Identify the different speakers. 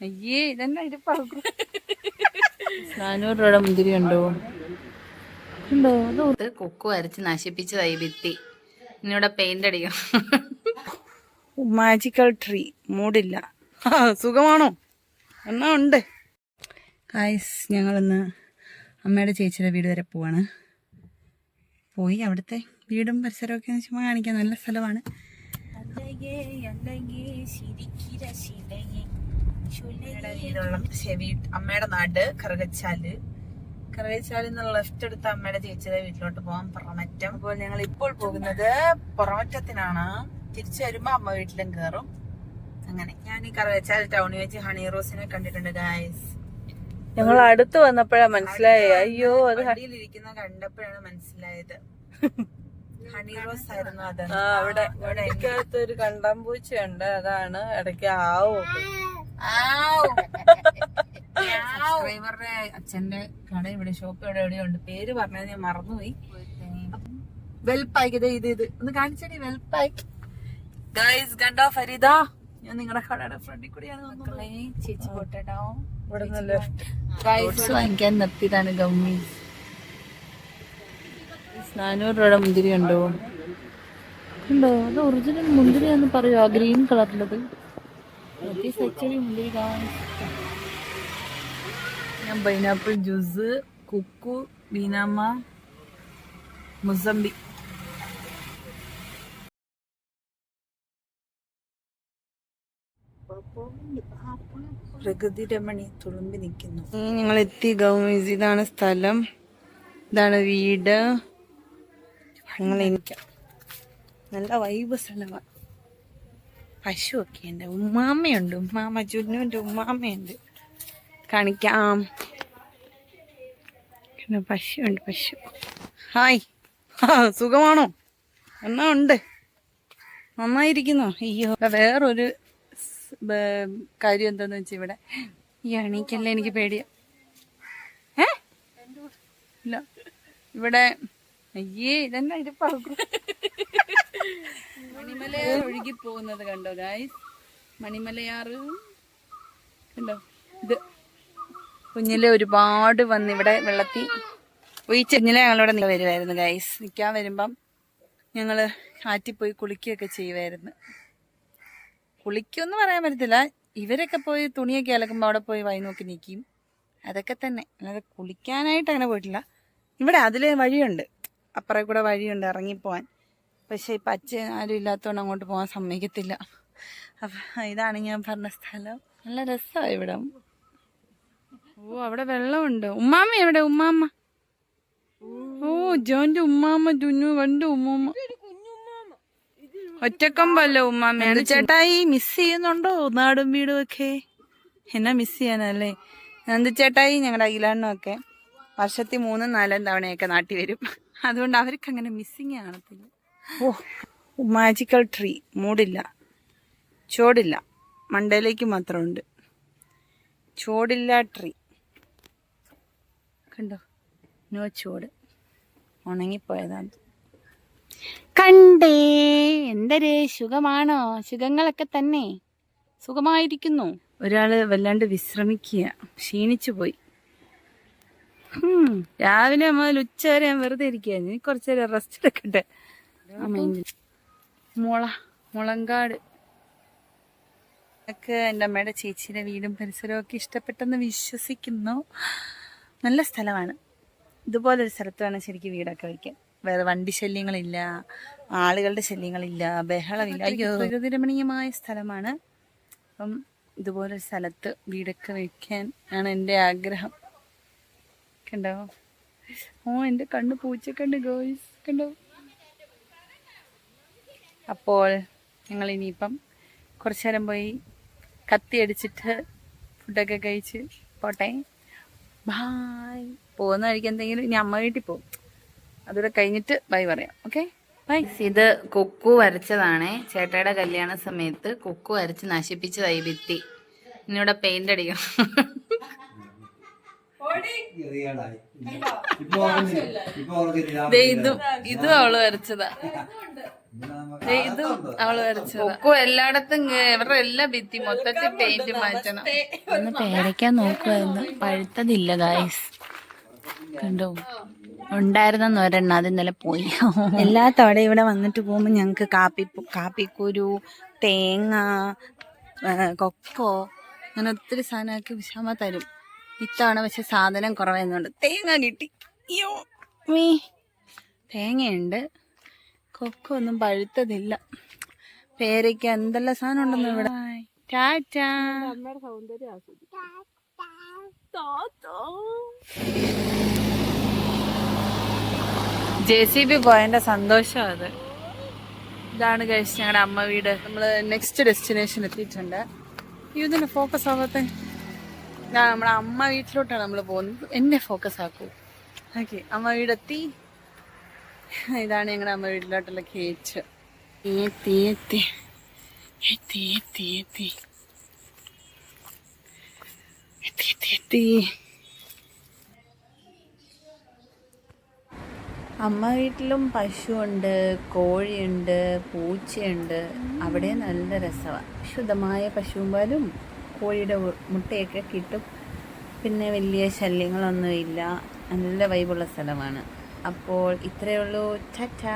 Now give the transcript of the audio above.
Speaker 1: അയ്യേ ഇതന്നെ ഇരിപ്പാകും. 400 രൂപയുടെ മുന്തിരി ഉണ്ടോ? ഇത് കൊക്കു അരച്ച് നശിപ്പിച്ചതായി ഭിത്തി. ഇന്നിവിടെ പെയിന്റ് അടിക്കണം. മാജിക്കൽ ട്രീ മൂടില്ല. സുഖമാണോ? എന്നാ ഉണ്ട് ഗായ്സ്. ഞങ്ങളിന്ന് അമ്മയുടെ ചേച്ചിയുടെ വീട് വരെ പോവാണ്. പോയി അവിടുത്തെ വീടും പരിസരമൊക്കെ ചുമ്മാ കാണിക്കാൻ നല്ല സ്ഥലമാണ്. അമ്മയുടെ നാട് കറുകച്ചാല്. കറുകച്ചാലിൽ നിന്ന് ലെഫ്റ്റ് എടുത്ത് അമ്മയുടെ ചേച്ചിയുടെ വീട്ടിലോട്ട് പോകാൻ പുറമറ്റം. അപ്പോൾ ഞങ്ങൾ ഇപ്പോൾ പോകുന്നത് പുറമറ്റത്തിനാണ്. തിരിച്ചു വരുമ്പോ അമ്മ വീട്ടിലും കയറും. അങ്ങനെ ഞാൻ ഈ കറുകച്ചാൽ ടൗണിൽ വെച്ച് ഹണി റോസിനെ കണ്ടിട്ടുണ്ട് ഗായ്സ്. ഞങ്ങൾ അടുത്ത് വന്നപ്പോഴാ മനസ്സിലായേ. അയ്യോ അത് ഹണിയിലിരിക്കുന്ന കണ്ടപ്പോഴാണ് മനസ്സിലായത് ഹണി റോസ് ആയിരുന്നു അത്.
Speaker 2: അവിടെ ഒരു കണ്ടാമ്പൂച്ചയുണ്ട്, അതാണ് ഇടയ്ക്ക് ആവോ
Speaker 1: സബ്സ്ക്രൈബറുടെ അച്ഛന്റെ കട ഇവിടെ, ഷോപ്പ് എവിടെയോ ഉണ്ട്. പേര് പറഞ്ഞത് ഞാൻ മറന്നുപോയി. വെൽപാക്ക് ഇത് ഒന്ന് കാണിച്ചടി. വെൽപാക്ക് ഗൈസ് കണ്ടോ ഫരീദ? ഞാൻ നിങ്ങളുടെ കടയുടെ ഫ്രണ്ടിൽ കൂടിയാണ് ചേച്ചി പോട്ടോ.
Speaker 2: ഇവിടെ ലെഫ്റ്റ്
Speaker 1: വാങ്ങിക്കാൻ നിർത്തിയതാണ് ഗമ്മി. 400 രൂപയുടെ മുന്തിരി ഉണ്ടോ? ഉണ്ടോ? അത് ഒറിജിനൽ മുന്തിരിയാന്ന് പറയോ? ആ ഗ്രീൻ കളറിലത് മുന്തിരി. ഞാൻ പൈനാപ്പിൾ ജ്യൂസ്, കുക്കു, ബീനാമ്മ, മുസംബി. പ്രകൃതി രമണി തുളുമ്പി നിൽക്കുന്നു. ഞങ്ങൾ എത്തി ഗൗമീസ്. ഇതാണ് സ്ഥലം, ഇതാണ് വീട്. ഞങ്ങൾ എനിക്കാം നല്ല വൈബ് സ്ഥലമാണ്. പശുവൊക്കെ ഉണ്ട്, ഉമ്മാമ്മയുണ്ട്. ഉമ്മാമ്മ ജുന്നുവിന്റെ ഉമ്മാമ്മയുണ്ട്. കാണിക്കാം. പശുണ്ട്, പശു. ഹായ്, സുഖമാണോ? എന്നാ ഉണ്ട്? നന്നായിരിക്കുന്നോ? അയ്യോ, വേറൊരു കാര്യം എന്താന്ന് വെച്ചാൽ ഇവിടെ ഈ അണിക്കല്ലേ എനിക്ക് പേടിയാ. ഇല്ല ഇവിടെ അയ്യേ ഇതന്നെ ഇരിപ്പാകും. മണിമലയാർ ഒഴുകി പോകുന്നത് കണ്ടോ ഗായ്സ്? മണിമലയാറ് കണ്ടോ? ഇത് കുഞ്ഞിലെ ഒരുപാട് വന്ന് ഇവിടെ വെള്ളത്തിൽ കുഞ്ഞിലെ ഞങ്ങളിവിടെ വരുമായിരുന്നു ഗൈസ്. നിൽക്കാൻ വരുമ്പം ഞങ്ങള് ആറ്റിൽ പോയി കുളിക്കുകയൊക്കെ ചെയ്യുമായിരുന്നു. കുളിക്കുമെന്ന് പറയാൻ പറ്റത്തില്ല, ഇവരൊക്കെ പോയി തുണിയൊക്കെ അലക്കുമ്പോൾ അവിടെ പോയി വഴി നോക്കി നിൽക്കും. അതൊക്കെ തന്നെ, അല്ലാതെ കുളിക്കാനായിട്ട് അങ്ങനെ പോയിട്ടില്ല. ഇവിടെ അതിലെ വഴിയുണ്ട്, അപ്പുറേ കൂടെ വഴിയുണ്ട് ഇറങ്ങിപ്പോവാൻ. പക്ഷെ ഇപ്പം അച്ഛൻ ആരും ഇല്ലാത്തതുകൊണ്ട് അങ്ങോട്ട് പോകാൻ സമ്മതിക്കത്തില്ല. അപ്പം ഇതാണ് ഞാൻ പറഞ്ഞ സ്ഥലം. നല്ല രസമാണ് ഇവിടെ. ഓ അവിടെ വെള്ളമുണ്ട്. ഉമ്മാമ്മ എവിടെ? ഉമ്മാമ്മ. ഓ ജോന്റെ ഉമ്മാമ്മ ജുന്നു കണ്ടു. ഉമ്മാമ്മ ഒറ്റക്കമ്പല്ലോ ഉമ്മാമ്മയാണ്. ചേട്ടായി മിസ് ചെയ്യുന്നുണ്ടോ നാടും വീടും ഒക്കെ? എന്നാ മിസ് ചെയ്യാനല്ലേ നന്ദു ചേട്ടായി. ഞങ്ങളുടെ അഖിലാണ്ണൊക്കെ വർഷത്തിൽ 3-4 തവണയൊക്കെ നാട്ടിൽ വരും. അതുകൊണ്ട് അവർക്ക് അങ്ങനെ മിസ്സിങ് കാണത്തില്ല. ഓ മാജിക്കൽ ട്രീ മൂടില്ല, ചോടില്ല, മണ്ടയിലേക്ക് മാത്രമുണ്ട്. ചോടില്ല ട്രീ കണ്ടോ? നോ ചോട്, ഉണങ്ങിപ്പോയതാണ്. കണ്ടേ എന്തരേ സുഖമാണോ? സുഖങ്ങളൊക്കെ തന്നെ, സുഖമായിരിക്കുന്നു. ഒരാള് വല്ലാണ്ട് വിശ്രമിക്കുക, ക്ഷീണിച്ചു പോയി. രാവിലെ മുതൽ ഉച്ച വരെ ഞാൻ വെറുതെ ഇരിക്കുകയായിരുന്നു. ഇനി കുറച്ചു നേരം റെസ്റ്റ് എടുക്കട്ടെ. മുളങ്കാട് ഒക്കെ എൻ്റെ അമ്മയുടെ ചേച്ചിയുടെ വീടും പരിസരവും ഒക്കെ ഇഷ്ടപ്പെട്ടെന്ന് വിശ്വസിക്കുന്നു. നല്ല സ്ഥലമാണ്. ഇതുപോലൊരു സ്ഥലത്ത് വേണം ശരിക്കും വീടൊക്കെ വയ്ക്കാൻ. വേറെ വണ്ടി ശല്യങ്ങളില്ല, ആളുകളുടെ ശല്യങ്ങളില്ല, ബഹളമില്ല. അയ്യോ, പ്രകൃതി രമണീയമായ സ്ഥലമാണ്. അപ്പം ഇതുപോലൊരു സ്ഥലത്ത് വീടൊക്കെ വയ്ക്കാൻ ആണ് എൻ്റെ ആഗ്രഹം. കണ്ടോ? ഓ എൻ്റെ കണ്ണ് പൂച്ചക്കണ്ട് ഗോയ്സ്, കണ്ടോ? അപ്പോൾ ഞങ്ങൾ ഇനിയിപ്പം കുറച്ചു നേരം പോയി കത്തി അടിച്ചിട്ട് ഫുഡൊക്കെ കഴിച്ച് പോട്ടെ. ബായ്. പോകുന്ന വഴിക്ക് എന്തെങ്കിലും ഇനി അമ്മ വീട്ടിൽ പോകും, അതുകൂടെ കഴിഞ്ഞിട്ട് ബൈ പറയാം. Okay bye. ഇത് കൊക്കു വരച്ചതാണേ. ചേട്ടയുടെ കല്യാണ സമയത്ത് കൊക്കു വരച്ച് നശിപ്പിച്ചതായി ഭിത്തി. ഇന്നിവിടെ പെയിന്റ് അടിക്കണം. ദേ ഇതും അവള് വരച്ചതാ. ഇതും അവള് വരച്ചതാ. ഒക്കോ എല്ലായിടത്തും ഇവരുടെ എല്ലാ ഭിത്തി മൊത്തത്തിൽ പെയിന്റ് മാറ്റണം. ഒന്ന് പേരയ്ക്കാൻ നോക്കുവായിരുന്നു, പഴുത്തതില്ല ഗായ്സ്. കണ്ടോ, ഉണ്ടായിരുന്ന ഒരെണ്ണം അത് ഇന്നലെ പോയി. എല്ലാ തവണ ഇവിടെ വന്നിട്ട് പോകുമ്പോ ഞങ്ങക്ക് കാപ്പിക്കുരു, തേങ്ങ, കൊക്കോ അങ്ങനെ ഒത്തിരി സാധനമൊക്കെ വിഷമ തരും. ഇത്തവണ പക്ഷെ സാധനം കുറവായതുകൊണ്ട് തേങ്ങ കിട്ടി. അയ്യോ മീ, തേങ്ങയുണ്ട്, കൊക്കോ ഒന്നും പഴുത്തതില്ല. പേരയ്ക്ക് എന്തെല്ലാം സാധനം ഉണ്ടെന്ന് ഇവിടെ. ടാറ്റാ. JCB പോയതിന്റെ സന്തോഷം അത്. ഇതാണ് കഴിച്ച് ഞങ്ങളുടെ അമ്മ വീട്. നമ്മള് നെക്സ്റ്റ് ഡെസ്റ്റിനേഷൻ എത്തിയിട്ടുണ്ട്. ഇതിന് ഫോക്കസ് ആവാത്ത നമ്മളെ അമ്മ വീട്ടിലോട്ടാണ് നമ്മൾ പോകുന്നത്. എന്നെ ഫോക്കസ് ആക്കൂ. ഓക്കെ, അമ്മ വീടെത്തി. ഇതാണ് ഞങ്ങളുടെ അമ്മ വീട്ടിലോട്ടുള്ള കേച്ച്. എത്തി എത്തി എത്തി എത്തി എത്തി എത്തി എത്തി എത്തി. അമ്മ വീട്ടിലും പശുവുണ്ട്, കോഴിയുണ്ട്, പൂച്ചയുണ്ട്. അവിടെ നല്ല രസമാണ്. ശുദ്ധമായ പശുവും പാലും കോഴിയുടെ മുട്ടയൊക്കെ കിട്ടും. പിന്നെ വലിയ ശല്യങ്ങളൊന്നുമില്ല. നല്ല വൈബുള്ള സ്ഥലമാണ്. അപ്പോൾ ഇത്രയേ ഉള്ളൂ. ടാറ്റാ.